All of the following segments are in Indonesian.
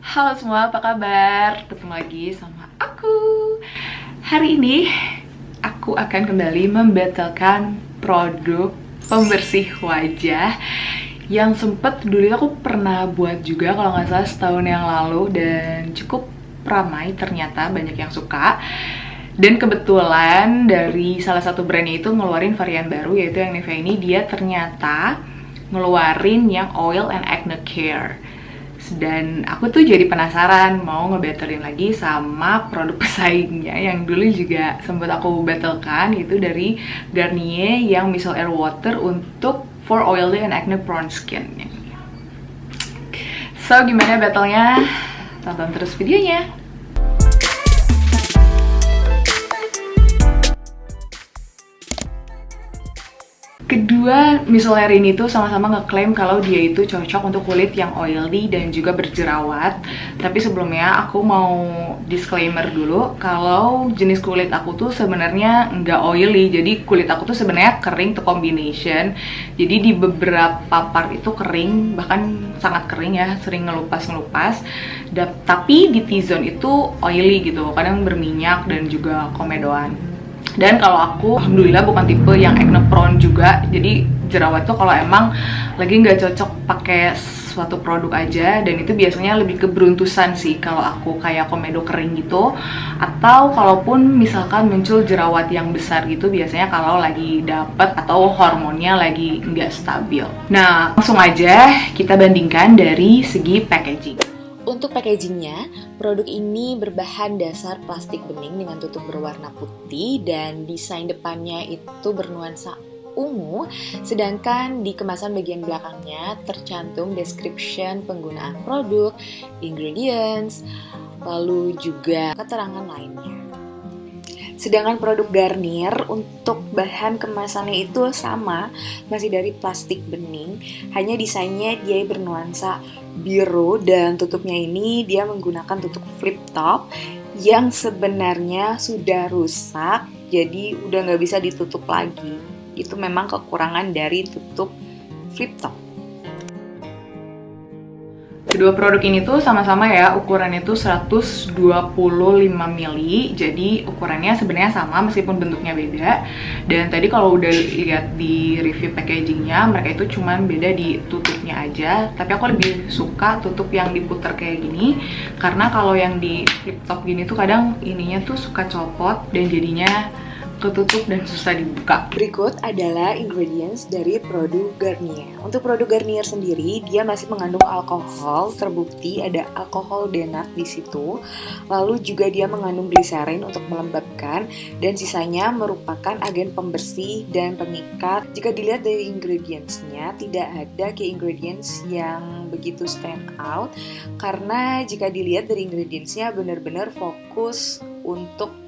Halo semua, apa kabar? Ketemu lagi sama aku. Hari ini aku akan kembali membatalkan produk pembersih wajah yang sempet dulu aku pernah buat juga kalau nggak salah setahun yang lalu, dan cukup ramai, ternyata banyak yang suka. Dan kebetulan dari salah satu brandnya itu ngeluarin varian baru, yaitu yang Nivea ini. Dia ternyata ngeluarin yang Oil and Acne Care. Dan aku tuh jadi penasaran mau ngebattlein lagi sama produk pesaingnya yang dulu juga sempat aku battlekan, itu dari Garnier yang Micellar Water untuk for oily and acne prone skin. So gimana battlenya? Tonton terus videonya. Kedua micellar ini tuh sama-sama ngeklaim kalau dia itu cocok untuk kulit yang oily dan juga berjerawat. Tapi sebelumnya aku mau disclaimer dulu kalau jenis kulit aku tuh sebenarnya nggak oily. Jadi kulit aku tuh sebenarnya kering to combination. Jadi di beberapa part itu kering, bahkan sangat kering ya, sering ngelupas-ngelupas. Tapi di T-zone itu oily gitu, kadang berminyak dan juga komedoan. Dan kalau aku alhamdulillah bukan tipe yang acne prone juga, jadi jerawat tuh kalau emang lagi nggak cocok pakai suatu produk aja, dan itu biasanya lebih ke beruntusan sih kalau aku, kayak komedo kering gitu, atau kalaupun misalkan muncul jerawat yang besar gitu, biasanya kalau lagi dapet atau hormonnya lagi nggak stabil. Nah, langsung aja kita bandingkan dari segi packaging. Untuk packagingnya, produk ini berbahan dasar plastik bening dengan tutup berwarna putih dan desain depannya itu bernuansa ungu, sedangkan di kemasan bagian belakangnya tercantum description penggunaan produk, ingredients, lalu juga keterangan lainnya. Sedangkan produk Garnier untuk bahan kemasannya itu sama, masih dari plastik bening, hanya desainnya dia bernuansa biru, dan tutupnya ini dia menggunakan tutup flip top yang sebenarnya sudah rusak, jadi udah nggak bisa ditutup lagi. Itu memang kekurangan dari tutup flip top. Kedua produk ini tuh sama-sama ya, ukurannya tuh 125 ml. Jadi ukurannya sebenarnya sama meskipun bentuknya beda. Dan tadi kalau udah lihat di review packagingnya, mereka itu cuman beda di tutupnya aja. Tapi aku lebih suka tutup yang diputer kayak gini, karena kalau yang di flip top gini tuh kadang ininya tuh suka copot dan jadinya ketutup dan susah dibuka. Berikut adalah ingredients dari produk Garnier. Untuk produk Garnier sendiri, dia masih mengandung alkohol, terbukti ada alkohol denat di situ. Lalu juga dia mengandung gliserin untuk melembabkan, dan sisanya merupakan agen pembersih dan pengikat. Jika dilihat dari ingredientsnya, tidak ada key ingredients yang begitu stand out, karena jika dilihat dari ingredientsnya benar-benar fokus untuk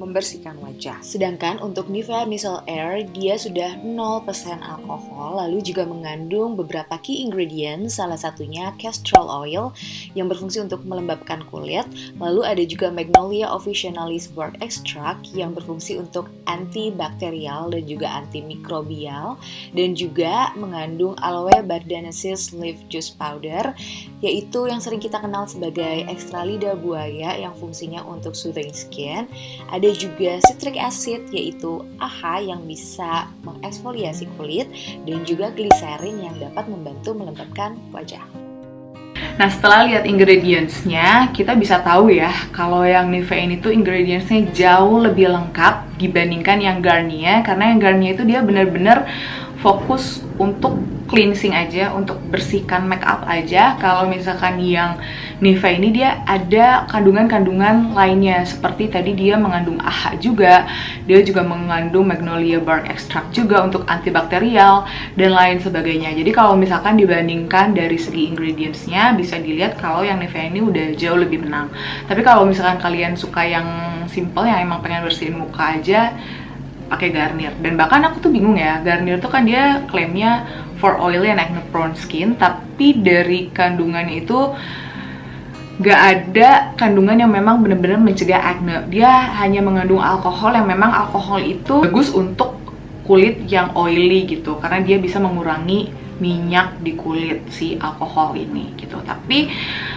membersihkan wajah. Sedangkan untuk Nivea Micellar dia sudah 0% alkohol, lalu juga mengandung beberapa key ingredients, salah satunya castor oil yang berfungsi untuk melembabkan kulit, lalu ada juga Magnolia officinalis wort extract yang berfungsi untuk antibakterial dan juga antimikrobial, dan juga mengandung aloe bardanaceous leaf juice powder, yaitu yang sering kita kenal sebagai ekstra lidah buaya yang fungsinya untuk soothing skin. Ada juga citric acid, yaitu AHA yang bisa mengeksfoliasi kulit, dan juga gliserin yang dapat membantu melembabkan wajah. Nah, setelah lihat ingredientsnya, kita bisa tahu ya kalau yang Nivea ini tuh ingredientsnya jauh lebih lengkap dibandingkan yang Garnier, karena yang Garnier itu dia benar-benar fokus untuk cleansing aja, untuk bersihkan make up aja. Kalau misalkan yang Nivea ini dia ada kandungan-kandungan lainnya, seperti tadi dia mengandung AHA juga, dia juga mengandung Magnolia bark extract juga untuk antibakterial dan lain sebagainya. Jadi kalau misalkan dibandingkan dari segi ingredientsnya, bisa dilihat kalau yang Nivea ini udah jauh lebih menang. Tapi kalau misalkan kalian suka yang simple, yang emang pengen bersihin muka aja, pakai Garnier. Dan bahkan aku tuh bingung ya, Garnier tuh kan dia klaimnya for oily and acne prone skin, tapi dari kandungannya itu gak ada kandungan yang memang benar-benar mencegah acne. Dia hanya mengandung alkohol yang memang alkohol itu bagus untuk kulit yang oily gitu, karena dia bisa mengurangi minyak di kulit si alkohol ini gitu. Tapi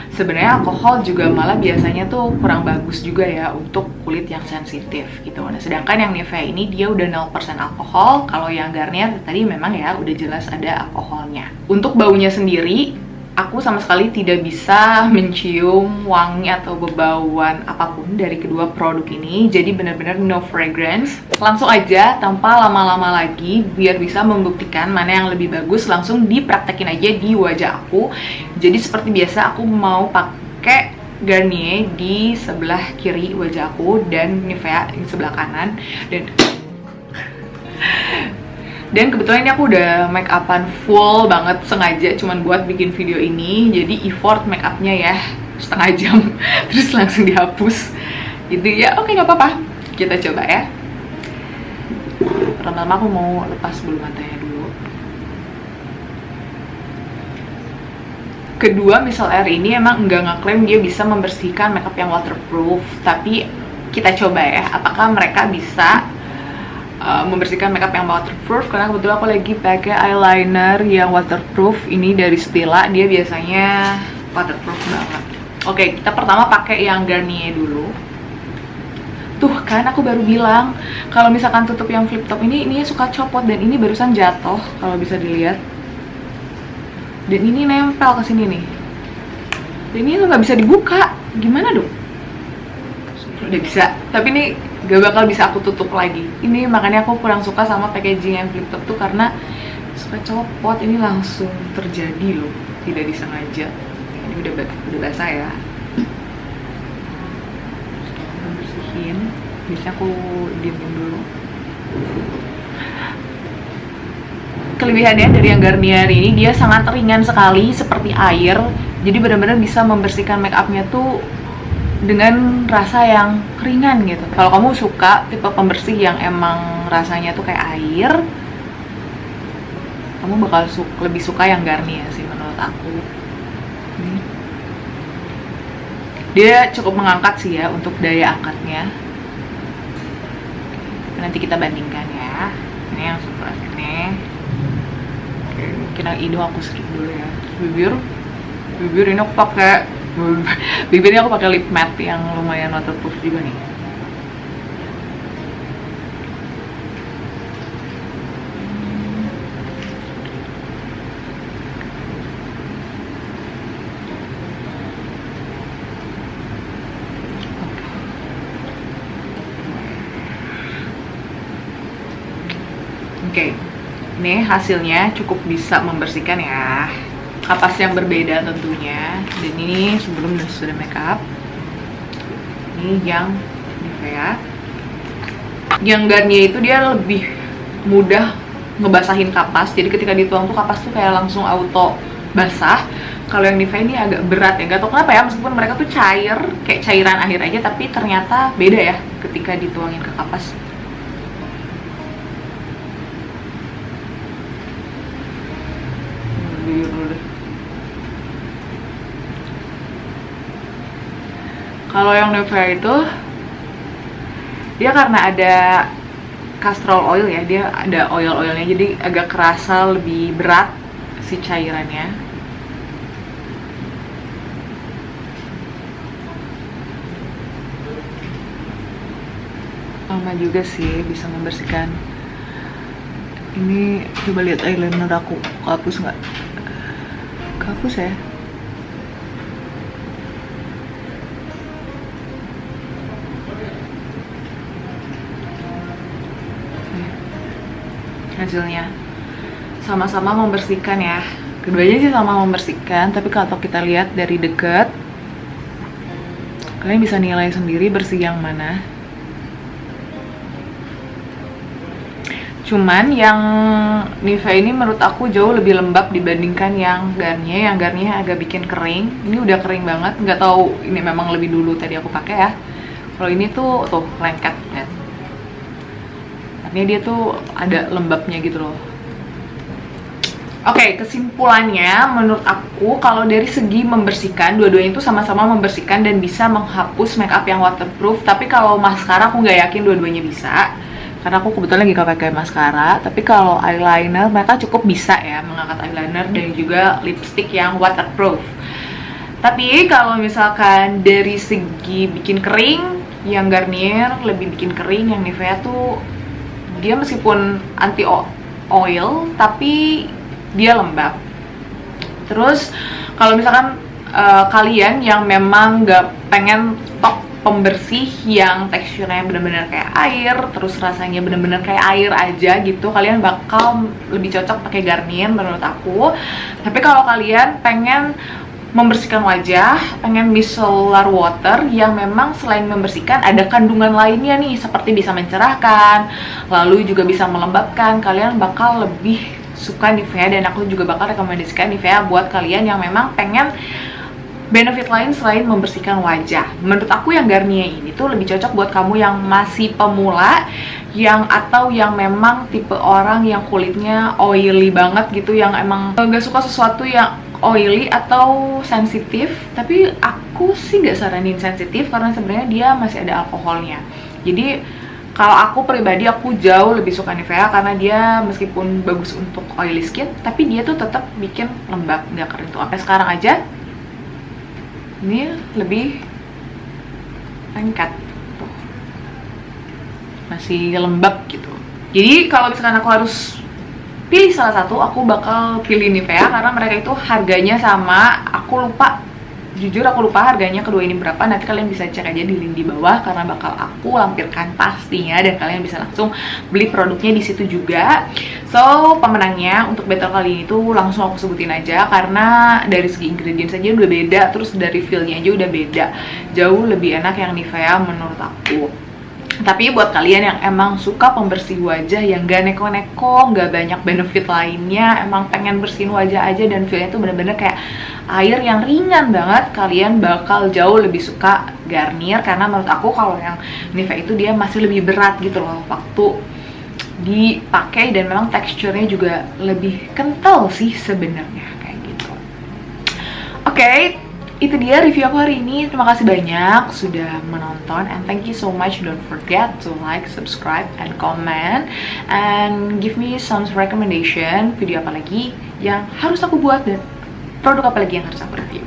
sebenarnya alkohol juga malah biasanya tuh kurang bagus juga ya untuk kulit yang sensitif gitu. Nah, sedangkan yang Nivea ini dia udah 0% alkohol, kalau yang Garnier tadi memang ya udah jelas ada alkoholnya. Untuk baunya sendiri, aku sama sekali tidak bisa mencium wangi atau bebauan apapun dari kedua produk ini. Jadi benar-benar no fragrance. Langsung aja tanpa lama-lama lagi, biar bisa membuktikan mana yang lebih bagus, langsung dipraktekin aja di wajah aku. Jadi seperti biasa aku mau pakai Garnier di sebelah kiri wajah aku dan Nivea di sebelah kanan. Dan kebetulan ini aku udah make upan full banget, sengaja cuman buat bikin video ini. Jadi effort make upnya ya setengah jam terus langsung dihapus gitu ya. Oke, nggak apa-apa, kita coba ya. Pertama-tama aku mau lepas bulu matanya dulu. Kedua, Micellar Air ini emang nggak ngeklaim dia bisa membersihkan makeup yang waterproof, tapi kita coba ya apakah mereka bisa membersihkan makeup yang waterproof. Karena kebetulan aku lagi pakai eyeliner yang waterproof ini dari Stila, dia biasanya waterproof banget. Oke, kita pertama pakai yang Garnier dulu. Tuh kan aku baru bilang kalau misalkan tutup yang flip top ini suka copot, dan ini barusan jatuh kalau bisa dilihat. Dan ini nempel ke sini nih. Dan ini tuh nggak bisa dibuka. Gimana dong? Udah bisa, tapi ini gak bakal bisa aku tutup lagi. Ini makanya aku kurang suka sama packaging yang flip top tuh, karena suka copot. Ini langsung terjadi loh, tidak disengaja. Ini udah basah ya. Bersihin. Biasanya aku diemin dulu. Kelebihannya dari yang Garnier ini, dia sangat ringan sekali seperti air. Jadi benar-benar bisa membersihkan make upnya tuh dengan rasa yang ringan gitu. Kalau kamu suka tipe pembersih yang emang rasanya tuh kayak air, kamu bakal lebih suka yang Garnier sih menurut aku. Dia cukup mengangkat sih ya untuk daya angkatnya. Nanti kita bandingkan ya. Ini yang super ini. Oke, mungkin yang hidung aku skip dulu ya. Bibir ini aku pakai bibirnya aku pakai lip matte yang lumayan waterproof juga nih. Oke, ini hasilnya cukup bisa membersihkan ya. Kapas yang berbeda tentunya. Dan ini sebelum dan sesudah makeup. Ini yang Nivea. Yang Garnier itu dia lebih mudah ngebasahin kapas. Jadi ketika dituang tuh kapas tuh kayak langsung auto basah. Kalau yang Nivea ini agak berat ya. Gak tau kenapa ya, meskipun mereka tuh cair, kayak cairan air aja, tapi ternyata beda ya ketika dituangin ke kapas. Kalau yang Nivea itu dia karena ada castor oil ya, dia ada oil-oilnya, jadi agak kerasa lebih berat si cairannya. Lama juga sih bisa membersihkan. Ini coba lihat eyeliner aku, kehapus nggak? Kehapus ya. Hasilnya sama-sama membersihkan ya, keduanya sih sama membersihkan, tapi kalau kita lihat dari dekat kalian bisa nilai sendiri bersih yang mana. Cuman yang Nivea ini menurut aku jauh lebih lembab dibandingkan yang Garnier. Yang Garnier agak bikin kering. Ini udah kering banget, nggak tahu ini memang lebih dulu tadi aku pakai ya. Kalau ini tuh lengket lihat. Dia tuh ada lembabnya gitu loh. Oke, kesimpulannya menurut aku kalau dari segi membersihkan, dua-duanya itu sama-sama membersihkan dan bisa menghapus makeup yang waterproof. Tapi kalau maskara aku nggak yakin dua-duanya bisa. karena aku kebetulan lagi gak pakai maskara. Tapi kalau eyeliner mereka cukup bisa ya mengangkat eyeliner dan juga lipstick yang waterproof. Tapi kalau misalkan dari segi bikin kering, yang Garnier lebih bikin kering, yang Nivea tuh dia meskipun anti oil tapi dia lembab. Terus kalau misalkan kalian yang memang nggak pengen stok pembersih yang teksturnya bener-bener kayak air, terus rasanya bener-bener kayak air aja gitu, kalian bakal lebih cocok pakai Garnier menurut aku. Tapi kalau kalian pengen membersihkan wajah, pengen micellar water yang memang selain membersihkan ada kandungan lainnya nih, seperti bisa mencerahkan, lalu juga bisa melembabkan, kalian bakal lebih suka Nivea. Dan aku juga bakal rekomendasikan Nivea buat kalian yang memang pengen benefit lain selain membersihkan wajah. Menurut aku yang Garnier ini tuh lebih cocok buat kamu yang masih pemula, atau yang memang tipe orang yang kulitnya oily banget gitu, yang emang gak suka sesuatu yang oily atau sensitif. Tapi aku sih gak saranin sensitif karena sebenarnya dia masih ada alkoholnya. Jadi kalau aku pribadi, aku jauh lebih suka Nivea karena dia meskipun bagus untuk oily skin, tapi dia tuh tetap bikin lembab, gak kering tuh. Sampai sekarang aja ini lebih lengket tuh, masih lembab gitu. Jadi kalau misalkan aku harus pilih salah satu, aku bakal pilih Nivea karena mereka itu harganya sama. Jujur aku lupa harganya kedua ini berapa. Nanti kalian bisa cek aja di link di bawah karena bakal aku lampirkan pastinya, dan kalian bisa langsung beli produknya di situ juga. So, pemenangnya untuk battle kali ini tuh langsung aku sebutin aja karena dari segi ingredients aja udah beda, terus dari feel-nya aja udah beda. Jauh lebih enak yang Nivea menurut aku. Tapi buat kalian yang emang suka pembersih wajah yang gak neko-neko, gak banyak benefit lainnya, emang pengen bersihin wajah aja dan feelnya tuh bener-bener kayak air yang ringan banget, kalian bakal jauh lebih suka Garnier. Karena menurut aku kalau yang Nivea itu dia masih lebih berat gitu loh waktu dipakai, dan memang teksturnya juga lebih kental sih sebenarnya kayak gitu. Oke, itu dia review aku hari ini. Terima kasih banyak sudah menonton, and thank you so much. Don't forget to like, subscribe, and comment, and give me some recommendation video apa lagi yang harus aku buat dan produk apa lagi yang harus aku review.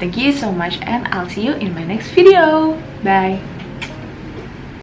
Thank you so much, and I'll see you in my next video. Bye.